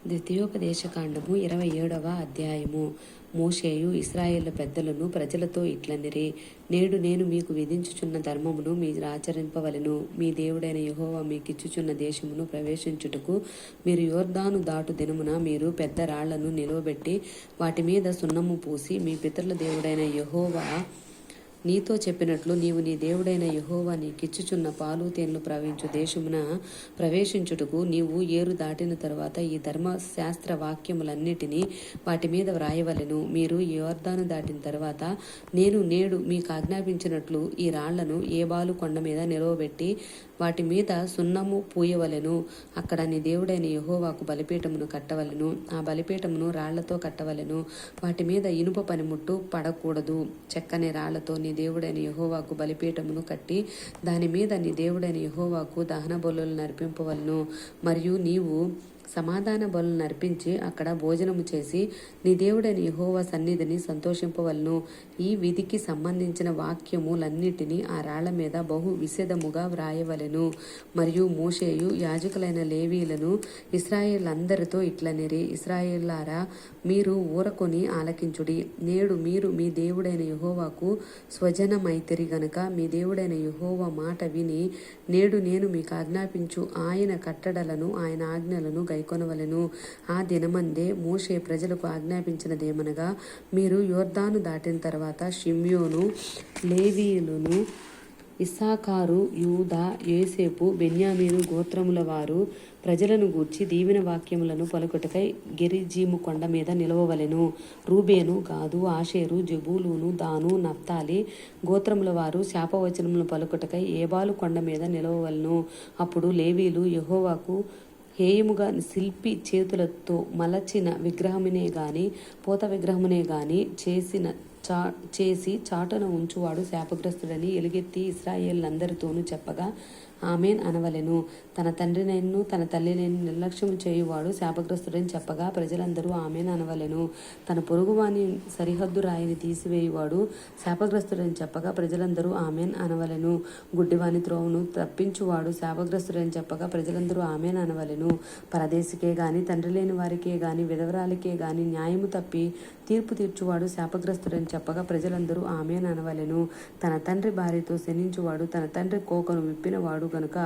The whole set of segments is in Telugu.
ద్వితీయోపదేశకాండము 27వ అధ్యాయము. మోషేయు ఇశ్రాయేలు పెద్దలను ప్రజలతో ఇట్లనిరి, నేడు నేను మీకు విధించుచున్న ధర్మమును మీరు ఆచరింపవలెను. మీ దేవుడైన యెహోవా మీకిచ్చుచున్న దేశమును ప్రవేశించుటకు మీరు యొర్దాను దాటు దినమున మీరు పెద్ద రాళ్లను నిలువబెట్టి వాటి మీద సున్నము పూసి, మీ పితరుల దేవుడైన యెహోవా నీతో చెప్పినట్లు నీవు నీ దేవుడైన యెహోవా నీకిచ్చుచున్న పాలు తేనెలు ప్రవహించు దేశమున ప్రవేశించుటకు నీవు ఏరు దాటిన తరువాత ఈ ధర్మశాస్త్ర వాక్యములన్నిటినీ వాటి మీద వ్రాయవలెను. మీరు యోర్దాను దాటిన తర్వాత నేను నేడు మీకు ఆజ్ఞాపించినట్లు ఈ రాళ్లను ఏబాలు కొండ మీద నిలవబెట్టి వాటి మీద సున్నము పూయవలెను. అక్కడ నీ దేవుడైన యెహోవాకు బలిపీఠమును కట్టవలెను. ఆ బలిపీఠమును రాళ్లతో కట్టవలెను. వాటి మీద ఇనుప పనిముట్టు పడకూడదు. చెక్కని రాళ్లతో నీ దేవుడైన యెహోవాకు బలిపీఠమును కట్టి దాని మీద నీ దేవుడైన యెహోవాకు దహన బలులను అర్పింపవలెను. మరియు నీవు సమాధాన బలులను అర్పించి అక్కడ భోజనము చేసి నీ దేవుడైన యెహోవా సన్నిధిని సంతోషింపవలను. ఈ విధికి సంబంధించిన వాక్యములన్నిటినీ ఆ రాళ్ల మీద బహు విశదముగా వ్రాయవలెను. మరియు మోషేయు యాజకులైన లేవీలను ఇశ్రాయేలందరితో ఇట్లనిరి, ఇశ్రాయేలారా, మీరు ఊరకొని ఆలకించుడి. నేడు మీరు మీ దేవుడైన యెహోవాకు స్వజనమైతిరి గనుక మీ దేవుడైన యెహోవా మాట విని నేడు నేను మీకు ఆజ్ఞాపించు ఆయన కట్టడలను ఆయన ఆజ్ఞలను గైకొనవలెను. ఆ దినమందే మోషే ప్రజలకు ఆజ్ఞాపించినదేమనగా, మీరు యోర్దాను దాటిన తర్వాత షిమ్యోను, లేవీయులను, ఇస్సాకారు, యూదా, యోసేపు, బెన్యామీను గోత్రముల వారు ప్రజలను గూర్చి దీవెన వాక్యములను పలుకుటకై గెరిజీము కొండ మీద నిలవవలెను. రూబేను, గాదు, ఆషేరు, జెబూలూను, దాను, నఫ్తాలి గోత్రముల వారు శాపవచనములను పలుకుటకై ఏబాలు కొండ మీద నిలవవలెను. అప్పుడు లేవీలు యెహోవాకు హేయముగా శిల్పి చేతులతో మలచిన విగ్రహమునే గాని పోత విగ్రహమునే గాని చేసి చాటున ఉంచువాడు శాపగ్రస్తుడని ఎలుగెత్తి ఇశ్రాయేలందరితోనూ చెప్పగా ఆమెన్ అనవలెను. తన తండ్రినైను తన తల్లినైను నిర్లక్ష్యము చేయువాడు శాపగ్రస్తుడని చెప్పగా ప్రజలందరూ ఆమెన్ అనవలెను. తన పొరుగువాని సరిహద్దు రాయిని తీసివేయువాడు శాపగ్రస్తుడని చెప్పగా ప్రజలందరూ ఆమెన్ అనవలెను. గుడ్డివాని త్రోవను తప్పించువాడు శాపగ్రస్తుడని చెప్పగా ప్రజలందరూ ఆమెన్ అనవలెను. పరదేశికే గాని తండ్రి లేని వారికే గాని విధవరాలికే గాని న్యాయము తప్పి తీర్పు తీర్చువాడు శాపగ్రస్తుడని చెప్పగా ప్రజలందరూ ఆమెన్ అనవలెను. తన తండ్రి భార్యతో శనించువాడు తన తండ్రి కోకను విప్పినవాడు గనుక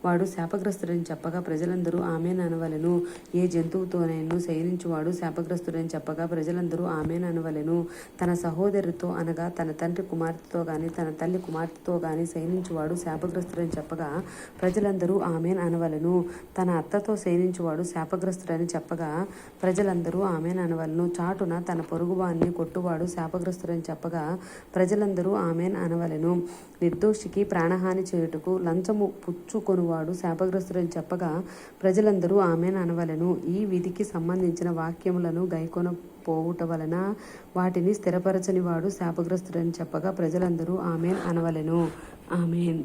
వాడు శాపగ్రస్తుడని చెప్పగా ప్రజలందరూ ఆమెన్ అనవలెను. ఏ జంతువుతోనైనా శయనించువాడు శాపగ్రస్తుడని చెప్పగా ప్రజలందరూ ఆమెన్ అనవలెను. తన సహోదరితో అనగా తన తండ్రి కుమార్తెతో గాని తన తల్లి కుమార్తెతో గాని శయనించువాడు శాపగ్రస్తుడని చెప్పగా ప్రజలందరూ ఆమెన్ అనవలెను. తన అత్తతో శయనించువాడు శాపగ్రస్తుడని చెప్పగా ప్రజలందరూ ఆమెన్ అనవలెను. చాటున తన పొరుగువాన్ని కొట్టువాడు శాపగ్రస్తుడని చెప్పగా ప్రజలందరూ ఆమెన్ అనవలెను. నిర్దోషికి ప్రాణహాని చేయుటకు లంచము పుచ్చుకొనువాడు శాపగ్రస్తుడని చెప్పగా ప్రజలందరూ ఆమెన్ అనవలెను. ఈ విధికి సంబంధించిన వాక్యములను గైకొనపోవుట వలన వాటిని స్థిరపరచని వాడు శాపగ్రస్తుడని చెప్పగా ప్రజలందరూ ఆమెన్ అనవలెను. ఆమెన్.